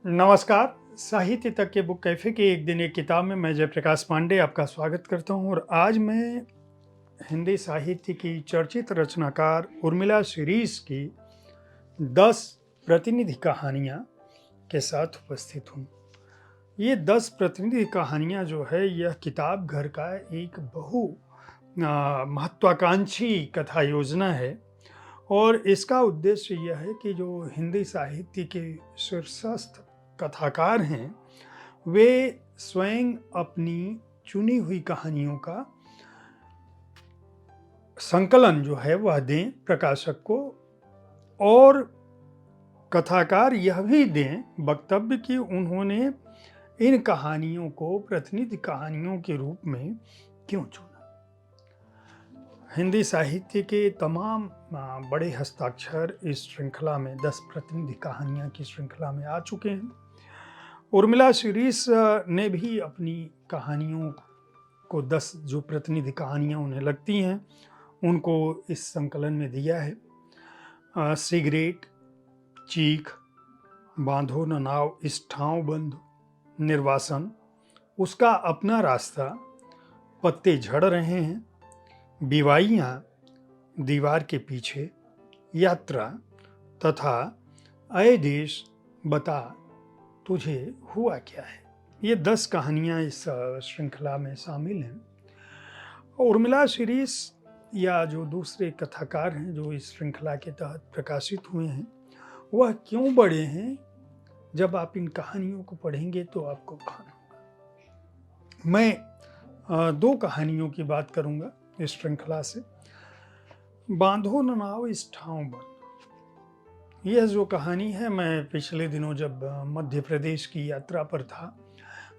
नमस्कार। साहित्य तक के बुक कैफे की एक दिन एक किताब में मैं जयप्रकाश पांडे आपका स्वागत करता हूं और आज मैं हिंदी साहित्य की चर्चित रचनाकार उर्मिला शीरीज की 10 प्रतिनिधि कहानियां के साथ उपस्थित हूं। ये 10 प्रतिनिधि कहानियां जो है यह किताब घर का एक बहु महत्वाकांक्षी कथा योजना है और इसका उद्देश्य यह है कि जो हिंदी साहित्य के शीर्षस्थ कथाकार हैं वे स्वयं अपनी चुनी हुई कहानियों का संकलन जो है वह दें प्रकाशक को और कथाकार यह भी दें वक्तव्य कि उन्होंने इन कहानियों को प्रतिनिधि कहानियों के रूप में क्यों चुना। हिंदी साहित्य के तमाम बड़े हस्ताक्षर इस श्रृंखला में 10 प्रतिनिधि कहानियां की श्रृंखला में आ चुके हैं। उर्मिला शीरीज ने भी अपनी कहानियों को 10 जो प्रतिनिधि कहानियां उन्हें लगती हैं उनको इस संकलन में दिया है। सिगरेट, चीख, बांधो न नाव इस ठाव बंधु, निर्वासन, उसका अपना रास्ता, पत्ते झड़ रहे हैं, बिवाइयाँ, दीवार के पीछे, यात्रा तथा अय देश बता तुझे हुआ क्या है। ये 10 कहानियाँ इस श्रृंखला में शामिल हैं। उर्मिला शीरीज या जो दूसरे कथाकार हैं जो इस श्रृंखला के तहत प्रकाशित हुए हैं वह क्यों बड़े हैं, जब आप इन कहानियों को पढ़ेंगे तो आपको भान होगा। मैं 2 कहानियों की बात करूंगा इस श्रृंखला से। बांधो न नाव इस ठाव बंधु, यह जो कहानी है, मैं पिछले दिनों जब मध्य प्रदेश की यात्रा पर था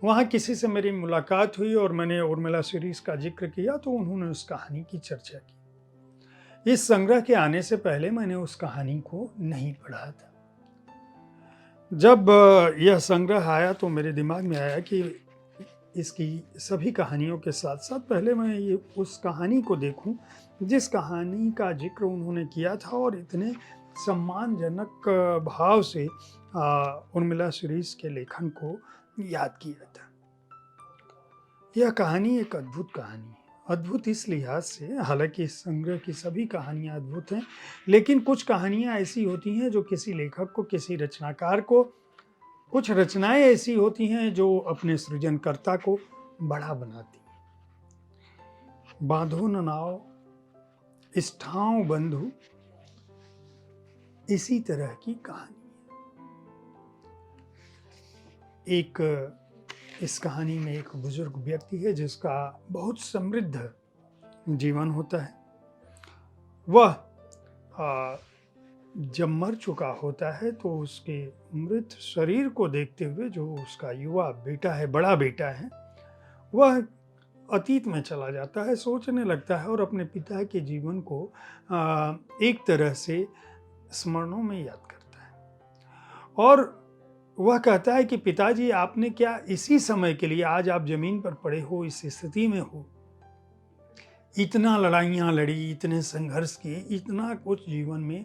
वहाँ किसी से मेरी मुलाकात हुई और मैंने उर्मिला शीरीज का जिक्र किया तो उन्होंने उस कहानी की चर्चा की। इस संग्रह के आने से पहले मैंने उस कहानी को नहीं पढ़ा था। जब यह संग्रह आया तो मेरे दिमाग में आया कि इसकी सभी कहानियों के साथ साथ पहले मैं ये उस कहानी को देखूं जिस कहानी का जिक्र उन्होंने किया था और इतने सम्मानजनक भाव से उर्मिला शीरीज के लेखन को याद किया था। यह कहानी एक अद्भुत कहानी है। अद्भुत इस लिहाज से, हालांकि इस संग्रह की सभी कहानियां अद्भुत हैं, लेकिन कुछ कहानियां ऐसी होती हैं जो किसी लेखक को, किसी रचनाकार को, कुछ रचनाएं ऐसी होती हैं जो अपने सृजनकर्ता को बड़ा बनाती हैं। बांधो न नाव इस ठाव बंधु इसी तरह की कहानी है। इस कहानी में एक बुजुर्ग व्यक्ति है जिसका बहुत समृद्ध जीवन होता है। वह जब मर चुका होता है तो उसके मृत शरीर को देखते हुए जो उसका युवा बेटा है, बड़ा बेटा है, वह अतीत में चला जाता है, सोचने लगता है और अपने पिता के जीवन को एक तरह से स्मरणों में याद करता है और वह कहता है कि पिताजी, आपने क्या इसी समय के लिए आज आप जमीन पर पड़े हो, इस स्थिति में हो, इतना लड़ाइयाँ लड़ी, इतने संघर्ष किए, इतना कुछ जीवन में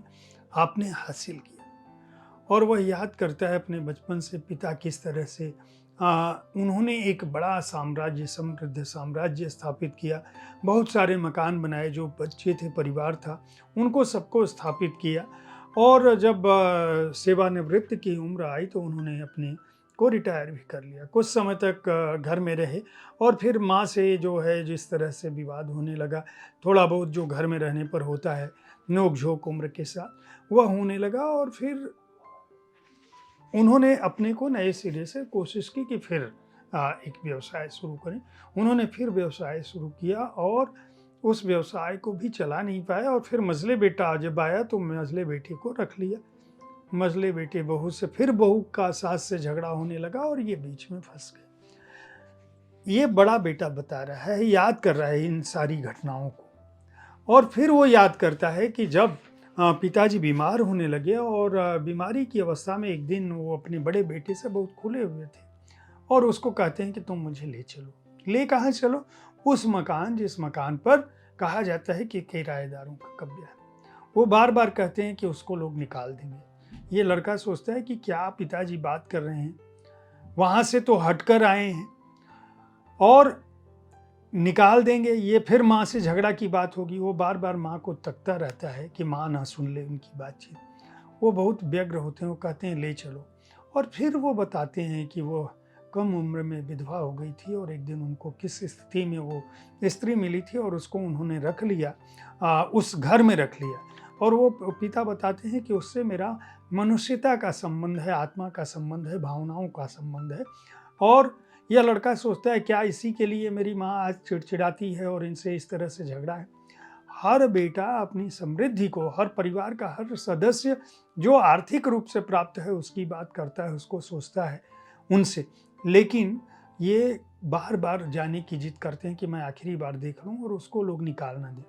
आपने हासिल किया। और वह याद करता है अपने बचपन से पिता किस तरह से उन्होंने एक बड़ा साम्राज्य, समृद्ध साम्राज्य स्थापित किया, बहुत सारे मकान बनाए, जो बच्चे थे, परिवार था, उनको सबको स्थापित किया और जब सेवानिवृत्त की उम्र आई तो उन्होंने अपने को रिटायर भी कर लिया। कुछ समय तक घर में रहे और फिर माँ से जो है जिस तरह से विवाद होने लगा, थोड़ा बहुत जो घर में रहने पर होता है, नोक झोंक उम्र के साथ, वह होने लगा और फिर उन्होंने अपने को नए सिरे से कोशिश की कि फिर एक व्यवसाय शुरू करें। उन्होंने फिर व्यवसाय शुरू किया और उस व्यवसाय को भी चला नहीं पाया और फिर मझले बेटा जब आया तो मझले बेटे को रख लिया। मझले बेटे बहू से, फिर बहू का सास से झगड़ा होने लगा और ये बीच में फंस गए। ये बड़ा बेटा बता रहा है, याद कर रहा है इन सारी घटनाओं को और फिर वो याद करता है कि जब पिताजी बीमार होने लगे और बीमारी की अवस्था में एक दिन वो अपने बड़े बेटे से बहुत खुले हुए थे और उसको कहते हैं कि तुम मुझे ले चलो। ले कहाँ चलो? उस मकान जिस मकान पर कहा जाता है कि किराएदारों का कब्जा है। वो बार बार कहते हैं कि उसको लोग निकाल देंगे। ये लड़का सोचता है कि क्या पिताजी बात कर रहे हैं, वहाँ से तो हटकर आए हैं और निकाल देंगे, ये फिर माँ से झगड़ा की बात होगी। वो बार बार माँ को तकता रहता है कि माँ ना सुन ले उनकी बातचीत। वो बहुत व्यग्र होते हैं, वो कहते हैं ले चलो, और फिर वो बताते हैं कि वो कम उम्र में विधवा हो गई थी और एक दिन उनको किस स्थिति में वो स्त्री मिली थी और उसको उन्होंने रख लिया, उस घर में रख लिया। और वो पिता बताते हैं कि उससे मेरा मनुष्यता का संबंध है, आत्मा का संबंध है, भावनाओं का संबंध है। और यह लड़का सोचता है क्या इसी के लिए मेरी माँ आज चिड़चिड़ाती है और इनसे इस तरह से झगड़ा है। हर बेटा अपनी समृद्धि को, हर परिवार का हर सदस्य जो आर्थिक रूप से प्राप्त है उसकी बात करता है, उसको सोचता है उनसे, लेकिन ये बार बार जाने की जिद करते हैं कि मैं आखिरी बार देख लूँ और उसको लोग निकाल ना दें।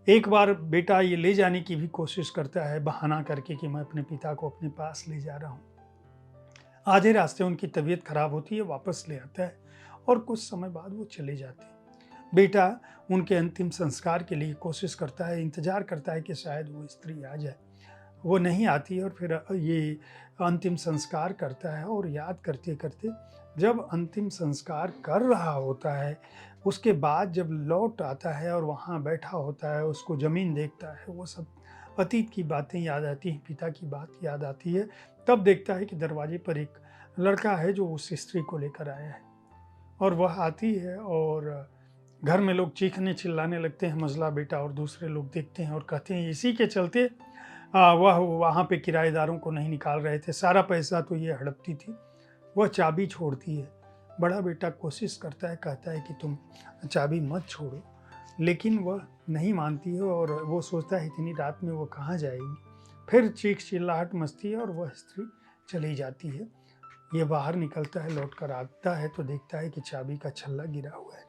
एक बार बेटा ये ले जाने की भी कोशिश करता है बहाना करके कि मैं अपने पिता को अपने पास ले जा रहा हूँ। आधे रास्ते उनकी तबीयत खराब होती है, वापस ले आता है और कुछ समय बाद वो चले जाते हैं। बेटा उनके अंतिम संस्कार के लिए कोशिश करता है, इंतजार करता है कि शायद वो स्त्री आ जाए। वो नहीं आती और फिर ये अंतिम संस्कार करता है और याद करते करते जब अंतिम संस्कार कर रहा होता है, उसके बाद जब लौट आता है और वहाँ बैठा होता है, उसको ज़मीन देखता है, वो सब अतीत की बातें याद आती हैं, पिता की बात याद आती है। तब देखता है कि दरवाजे पर एक लड़का है जो उस स्त्री को लेकर आया है और वह आती है और घर में लोग चीखने चिल्लाने लगते हैं, मझला बेटा और दूसरे लोग देखते हैं और कहते हैं इसी के चलते वह वहाँ पे किराएदारों को नहीं निकाल रहे थे, सारा पैसा तो ये हड़पती थी। वह चाबी छोड़ती है। बड़ा बेटा कोशिश करता है, कहता है कि तुम चाबी मत छोड़ो, लेकिन वह नहीं मानती है और वो सोचता है इतनी रात में वो कहाँ जाएगी। फिर चीख चिल्लाहट मचती है और वह स्त्री चली जाती है। ये बाहर निकलता है, लौट कर आता है तो देखता है कि चाबी का छल्ला गिरा हुआ है।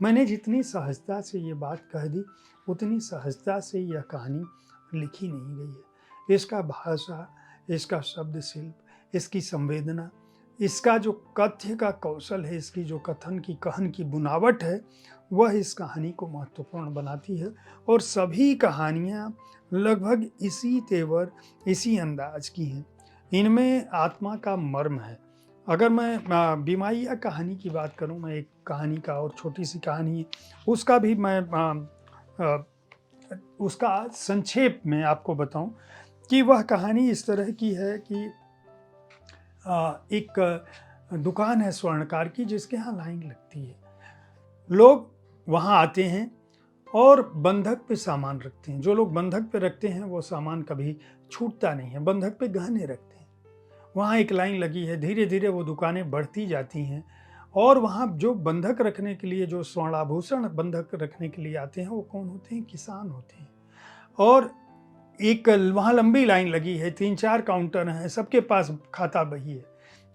मैंने जितनी सहजता से ये बात कह दी, उतनी सहजता से यह कहानी लिखी नहीं गई है। इसका भाषा, इसका शब्द शिल्प, इसकी संवेदना, इसका जो कथ्य का कौशल है, इसकी जो कथन की कहन की बुनावट है, वह इस कहानी को महत्वपूर्ण बनाती है। और सभी कहानियाँ लगभग इसी तेवर, इसी अंदाज की हैं। इनमें आत्मा का मर्म है। अगर मैं बीमाइया कहानी की बात करूं, मैं एक कहानी का और छोटी सी कहानी है, उसका भी मैं उसका संक्षेप में आपको बताऊं कि वह कहानी इस तरह की है कि एक दुकान है स्वर्णकार की जिसके यहाँ लाइन लगती है। लोग वहाँ आते हैं और बंधक पे सामान रखते हैं। जो लोग बंधक पे रखते हैं वो सामान कभी छूटता नहीं है, बंधक पे गहने रखते हैं। वहाँ एक लाइन लगी है, धीरे धीरे वो दुकानें बढ़ती जाती हैं और वहाँ जो बंधक रखने के लिए, जो स्वर्णाभूषण बंधक रखने के लिए आते हैं, वो कौन होते हैं? किसान होते हैं। और एक वहाँ लंबी लाइन लगी है, 3-4 काउंटर हैं, सबके पास खाता बही है।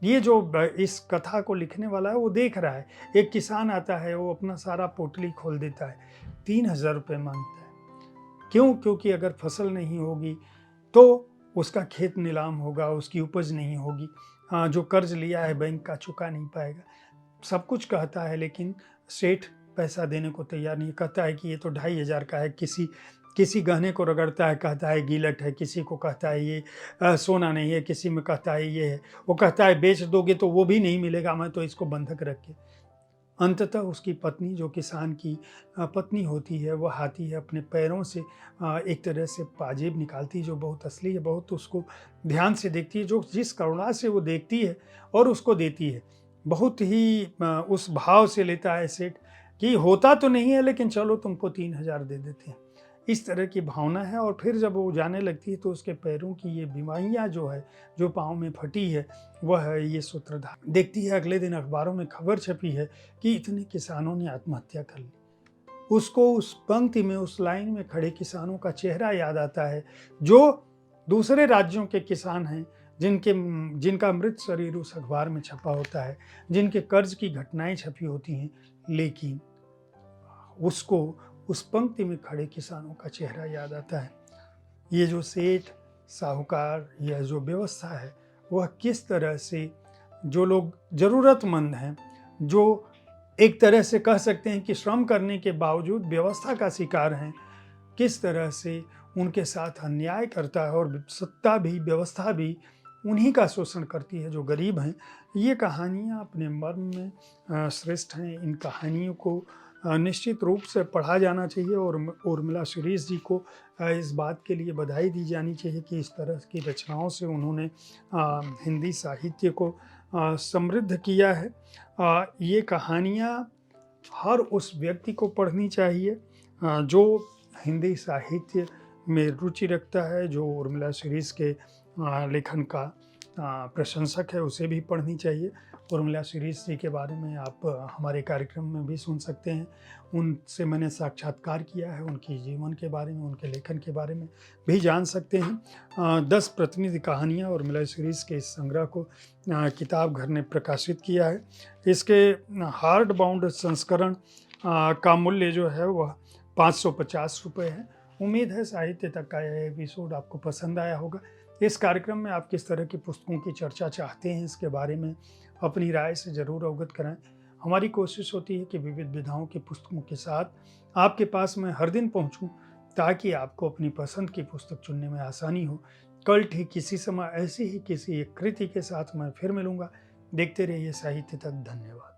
ये जो इस कथा को लिखने वाला है वो देख रहा है, एक किसान आता है, वो अपना सारा पोटली खोल देता है, 3000 रुपये मांगता है। क्यों? क्योंकि अगर फसल नहीं होगी तो उसका खेत नीलाम होगा, उसकी उपज नहीं होगी, जो कर्ज लिया है बैंक का चुका नहीं पाएगा। सब कुछ कहता है लेकिन सेठ पैसा देने को तैयार नहीं। कहता है कि ये तो 2500 का है। किसी गहने को रगड़ता है, कहता है गिलट है, किसी को कहता है ये सोना नहीं है, किसी में कहता है ये है। वो कहता है बेच दोगे तो वो भी नहीं मिलेगा, मैं तो इसको बंधक रख के। अंततः उसकी पत्नी, जो किसान की पत्नी होती है, वह आती है, अपने पैरों से एक तरह से पाजेब निकालती है जो बहुत असली है, बहुत उसको ध्यान से देखती है, जो जिस करुणा से वो देखती है और उसको देती है। बहुत ही उस भाव से लेता है सेठ कि होता तो नहीं है लेकिन चलो तुमको 3000 दे देते हैं। इस तरह की भावना है। और फिर जब वो जाने लगती है तो उसके पैरों की ये बीमारियाँ जो है, जो पाँव में फटी है, वह है ये सूत्रधार। देखती है अगले दिन अखबारों में खबर छपी है कि इतने किसानों ने आत्महत्या कर ली। उसको उस पंक्ति में, उस लाइन में खड़े किसानों का चेहरा याद आता है, जो दूसरे राज्यों के किसान हैं, जिनका मृत शरीर उस अखबार में छपा होता है, जिनके कर्ज की घटनाएं छपी होती हैं, लेकिन उसको उस पंक्ति में खड़े किसानों का चेहरा याद आता है। ये जो सेठ, साहूकार, यह जो व्यवस्था है, वह किस तरह से जो लोग ज़रूरतमंद हैं, जो एक तरह से कह सकते हैं कि श्रम करने के बावजूद व्यवस्था का शिकार हैं, किस तरह से उनके साथ अन्याय करता है और सत्ता भी, व्यवस्था भी उन्हीं का शोषण करती है जो गरीब हैं। ये कहानियाँ अपने मर्म में श्रेष्ठ हैं। इन कहानियों को निश्चित रूप से पढ़ा जाना चाहिए और उर्मिला सीरीज़ जी को इस बात के लिए बधाई दी जानी चाहिए कि इस तरह की रचनाओं से उन्होंने हिंदी साहित्य को समृद्ध किया है। ये कहानियाँ हर उस व्यक्ति को पढ़नी चाहिए जो हिंदी साहित्य में रुचि रखता है, जो उर्मिला सीरीज़ के लेखन का प्रशंसक है, उसे भी पढ़नी चाहिए। उर्मिला सीरीज़ जी के बारे में आप हमारे कार्यक्रम में भी सुन सकते हैं। उनसे मैंने साक्षात्कार किया है, उनके जीवन के बारे में, उनके लेखन के बारे में भी जान सकते हैं। 10 प्रतिनिधि कहानियाँ उर्मिला सीरीज़ के इस संग्रह को किताब घर ने प्रकाशित किया है। इसके हार्ड बाउंड संस्करण का मूल्य जो है वह 550 रुपये है। उम्मीद है साहित्य तक का यह एपिसोड आपको पसंद आया होगा। इस कार्यक्रम में आप किस तरह की पुस्तकों की चर्चा चाहते हैं, इसके बारे में अपनी राय से ज़रूर अवगत कराएं। हमारी कोशिश होती है कि विविध विधाओं की पुस्तकों के साथ आपके पास मैं हर दिन पहुंचूं, ताकि आपको अपनी पसंद की पुस्तक चुनने में आसानी हो। कल ठीक किसी समय ऐसी ही किसी एक कृति के साथ मैं फिर मिलूंगा। देखते रहिए साहित्य तक। धन्यवाद।